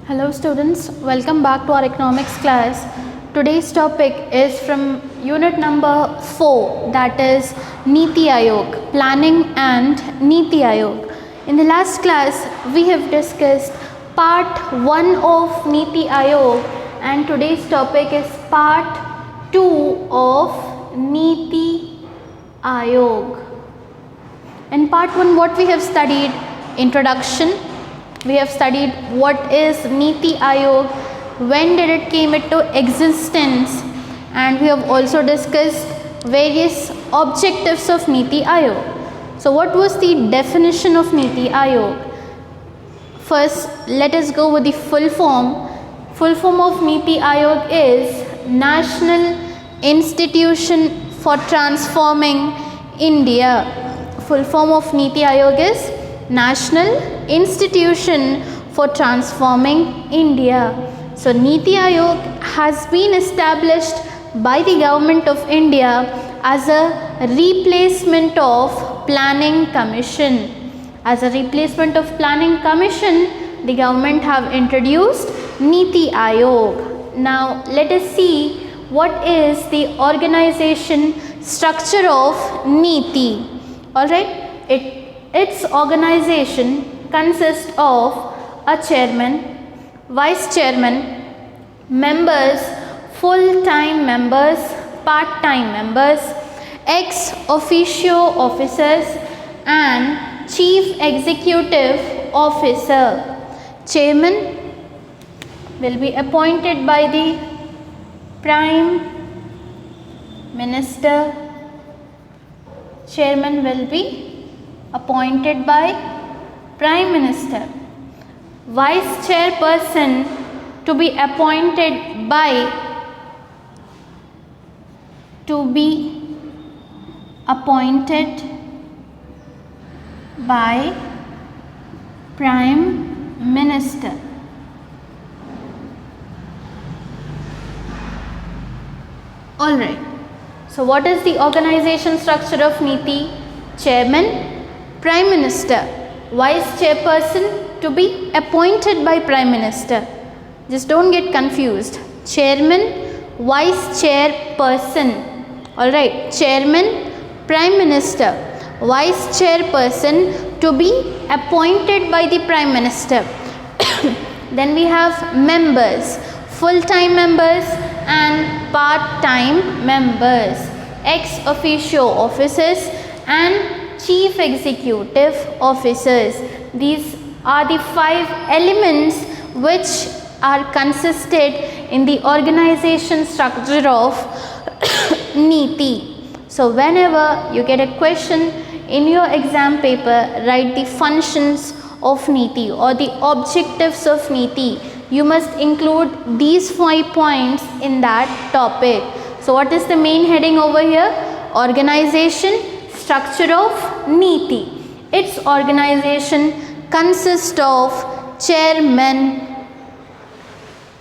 Hello students, welcome back to our economics class. Today's topic is from unit number 4, that is Niti Aayog, planning and Niti Aayog. In the last class we have discussed part 1 of Niti Aayog and today's topic is part 2 of Niti Aayog. In part 1 what we have studied: introduction. We have studied what is Niti Aayog, when did it came into existence, and we have also discussed various objectives of Niti Aayog. So what was the definition of Niti Aayog? First, let us go with the full form. Full form of Niti Aayog is National Institution for Transforming India. Full form of Niti Aayog is National Institution for Transforming India. So Niti Aayog has been established by the government of India as a replacement of Planning Commission. As a replacement of Planning Commission, the government have introduced Niti Aayog. Now let us see what is the organization structure of Niti. Alright, its organization consists of a chairman, vice chairman, members, full-time members, part-time members, ex officio officers and chief executive officer. Chairman will be appointed by the Prime Minister. Chairman will be appointed by Prime Minister. Vice chairperson to be appointed by Prime Minister. Alright. So what is the organization structure of Niti? Chairman, Prime Minister, Vice Chairperson to be appointed by Prime Minister. Just don't get confused. Chairman, Vice Chairperson. Alright, Chairman, Prime Minister, Vice Chairperson to be appointed by the Prime Minister. Then we have members, full-time members and part-time members, ex officio officers and chief executive officers. These are the 5 elements which are consisted in the organization structure of Niti. So whenever you get a question in your exam paper, write the functions of Niti or the objectives of Niti. You must include these 5 points in that topic. So what is the main heading over here? Organization structure of Niti. Its organization consists of chairman,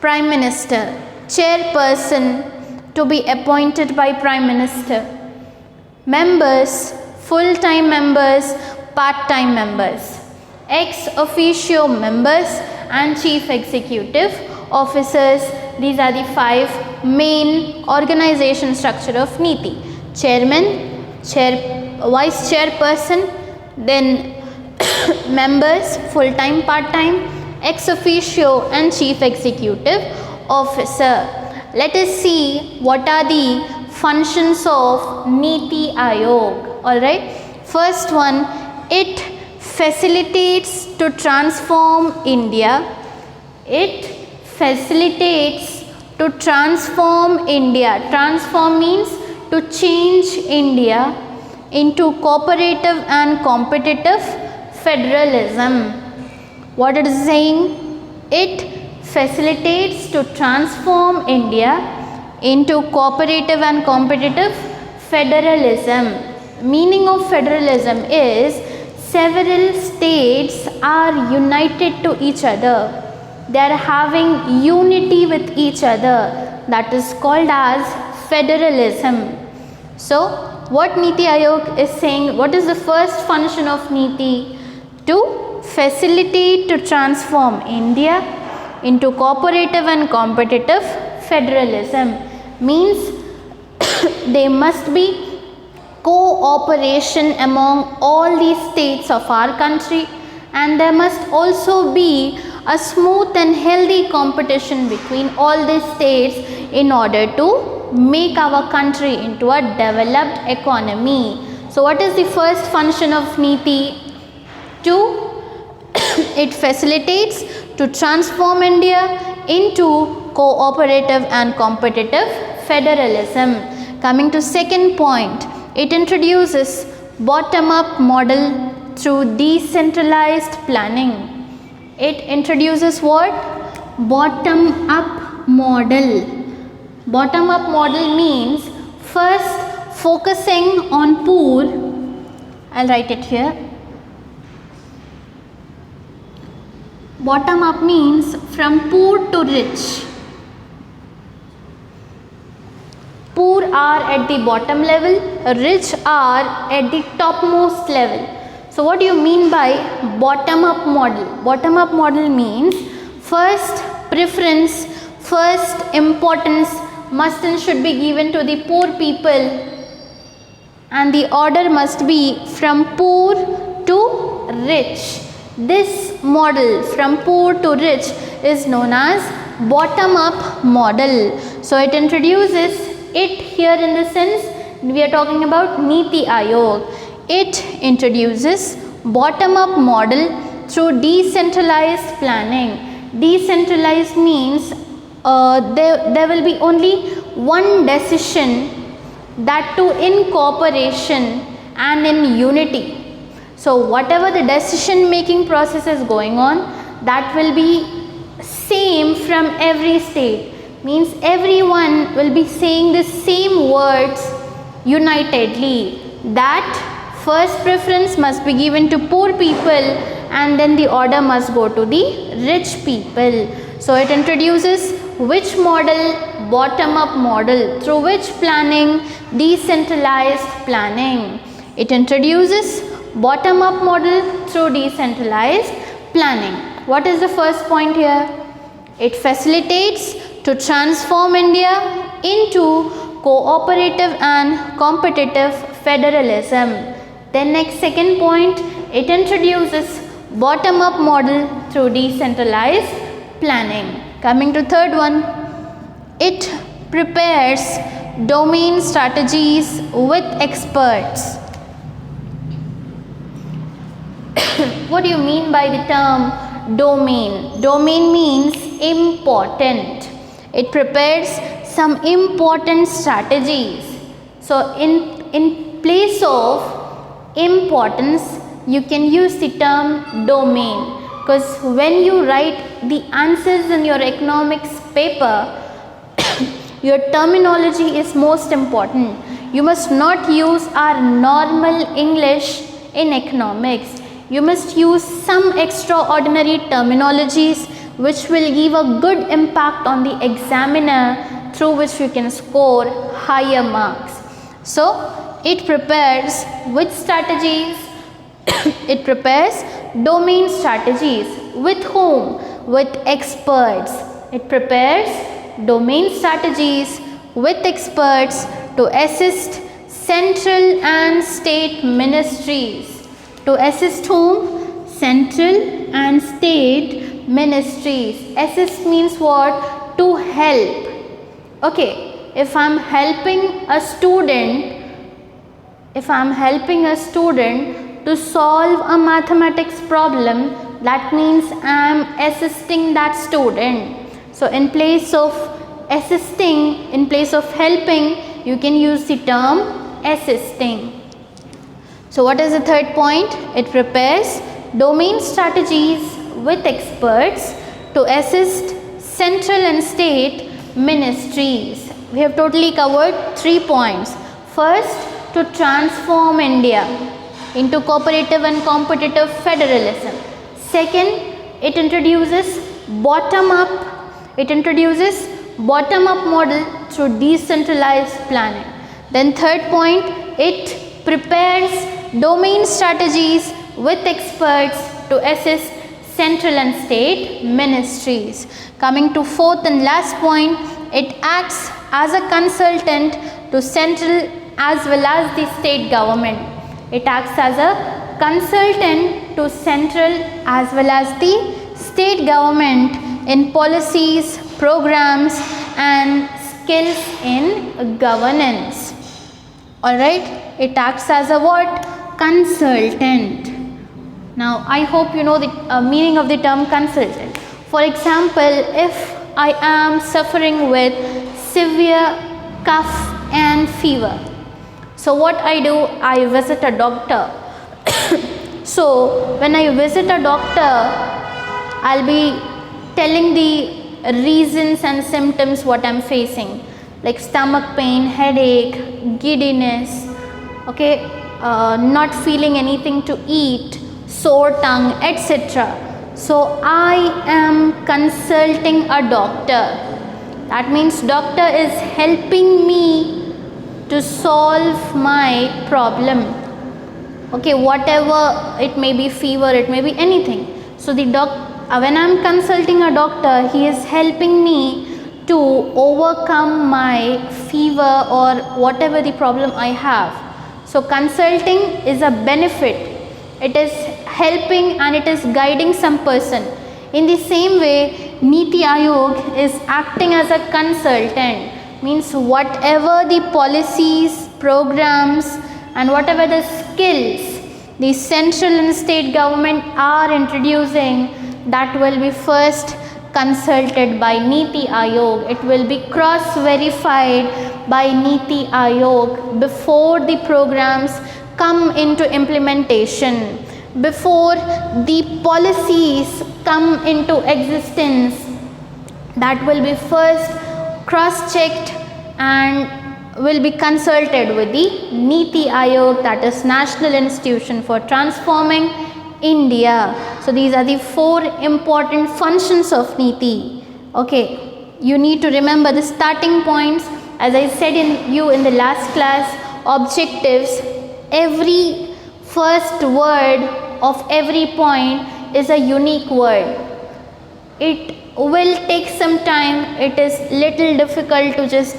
Prime Minister, chairperson to be appointed by Prime Minister, members, full-time members, part-time members, ex officio members and chief executive officers. These are the 5 main organization structure of Niti. Chairman, vice chairperson, then members, full-time, part-time, ex officio and chief executive officer. Let us see what are the functions of Niti Aayog. Alright, first one, it facilitates to transform India. It facilitates to transform India. Transform means to change India into cooperative and competitive federalism. What it is saying? It facilitates to transform India into cooperative and competitive federalism. Meaning of federalism is several states are united to each other. They are having unity with each other. That is called as federalism. So what Niti Aayog is saying, what is the first function of Niti? To facilitate to transform India into cooperative and competitive federalism. Means there must be cooperation among all the states of our country, and there must also be a smooth and healthy competition between all these states in order to make our country into a developed economy. So what is the first function of NITI? It facilitates to transform India into cooperative and competitive federalism. Coming to second point, it introduces bottom-up model through decentralized planning. It introduces what? Bottom-up model. Bottom-up model means first focusing on poor. I'll write it here. Bottom-up means from poor to rich. Poor are at the bottom level, rich are at the topmost level. So what do you mean by bottom-up model? Bottom-up model means first preference, first importance must and should be given to the poor people, and the order must be from poor to rich. This model from poor to rich is known as bottom-up model. So it introduces it here in the sense we are talking about Niti Aayog. It introduces bottom-up model through decentralized planning. Decentralized means there will be only one decision, that too in cooperation and in unity. So whatever the decision making process is going on, that will be same from every state. Means everyone will be saying the same words unitedly, that first preference must be given to poor people and then the order must go to the rich people. So it introduces which model? Bottom-up model, through which planning? Decentralized planning. It introduces bottom-up model through decentralized planning. What is the first point here? It facilitates to transform India into cooperative and competitive federalism. Then next second point, it introduces bottom-up model through decentralized planning. Coming to third one, it prepares domain strategies with experts. What do you mean by the term domain? Domain means important. It prepares some important strategies. So in place of importance, you can use the term domain, because when you write the answers in your economics paper, your terminology is most important. You must not use our normal English in economics. You must use some extraordinary terminologies which will give a good impact on the examiner, through which you can score higher marks. So it prepares which strategies? It prepares domain strategies. With whom? With experts. It prepares domain strategies with experts to assist central and state ministries. To assist whom? Central and state ministries. Assist means what? To help. Okay, if I am helping a student to solve a mathematics problem, that means I am assisting that student. So in place of assisting, in place of helping, you can use the term assisting. So what is the third point? It prepares domain strategies with experts to assist central and state ministries. We have totally covered 3 points. First, to transform India into cooperative and competitive federalism. Second, it introduces bottom-up model through decentralized planning. Then third point, it prepares domain strategies with experts to assist central and state ministries. Coming to fourth and last point, it acts as a consultant to central as well as the state government. It acts as a consultant to central as well as the state government in policies, programs and skills in governance. Alright, it acts as a what? Consultant. Now I hope you know the meaning of the term consultant. For example, if I am suffering with severe cough and fever, so what I do, I visit a doctor. So when I visit a doctor, I'll be telling the reasons and symptoms what I'm facing, like stomach pain, headache, giddiness, okay, not feeling anything to eat, sore tongue, etc. So I am consulting a doctor. That means doctor is helping me to solve my problem. Okay, whatever it may be, fever, it may be anything. So the when I am consulting a doctor, he is helping me to overcome my fever or whatever the problem I have. So consulting is a benefit. It is helping and it is guiding some person. In the same way, Niti Aayog is acting as a consultant. Means whatever the policies, programs and whatever the skills the central and state government are introducing, that will be first consulted by Niti Aayog. It will be cross-verified by Niti Aayog before the programs come into implementation, before the policies come into existence. That will be first cross-checked and will be consulted with the Niti Aayog, that is National Institution for Transforming India. So these are the 4 important functions of Niti. Okay, you need to remember the starting points. As I said in the last class, objectives, every first word of every point is a unique word. It will take some time. It is little difficult to just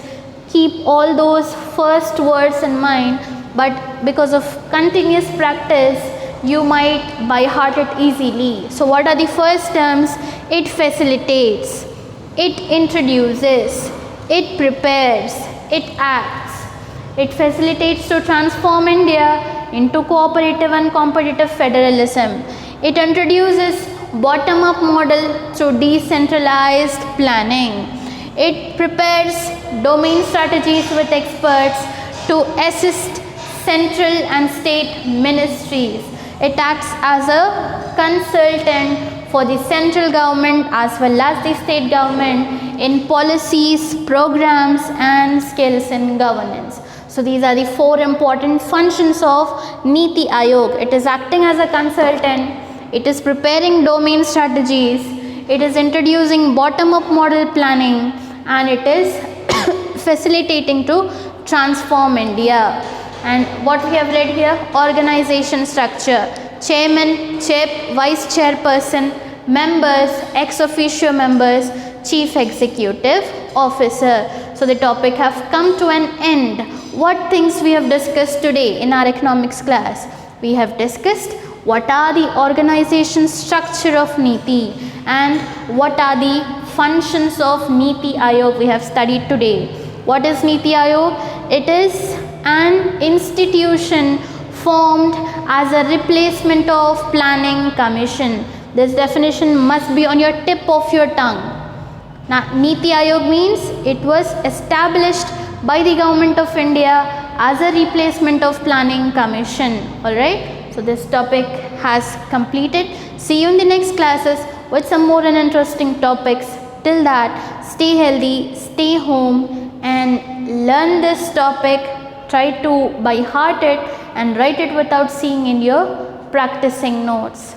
keep all those first words in mind, but because of continuous practice, you might by heart it easily. So what are the first terms? It facilitates, it introduces, it prepares, it acts. It facilitates to transform India into cooperative and competitive federalism. It introduces bottom-up model through decentralized planning. It prepares domain strategies with experts to assist central and state ministries. It acts as a consultant for the central government as well as the state government in policies, programs and skills in governance. So these are the 4 important functions of Niti Aayog. It is acting as a consultant, it is preparing domain strategies, it is introducing bottom-up model planning, and it is facilitating to transform India. And what we have read here, organization structure, chairman, vice chairperson, members, ex officio members, chief executive officer. So the topic have come to an end. What things we have discussed today in our economics class? We have discussed what are the organization structure of Niti and what are the functions of Niti Aayog we have studied today. What is Niti Aayog? It is an institution formed as a replacement of planning commission. This definition must be on your tip of your tongue. Now Niti Aayog means it was established by the government of India as a replacement of planning commission. Alright, so this topic has completed. See you in the next classes with some more and interesting topics. Till that, stay healthy, stay home and learn this topic. Try to by heart it and write it without seeing in your practicing notes.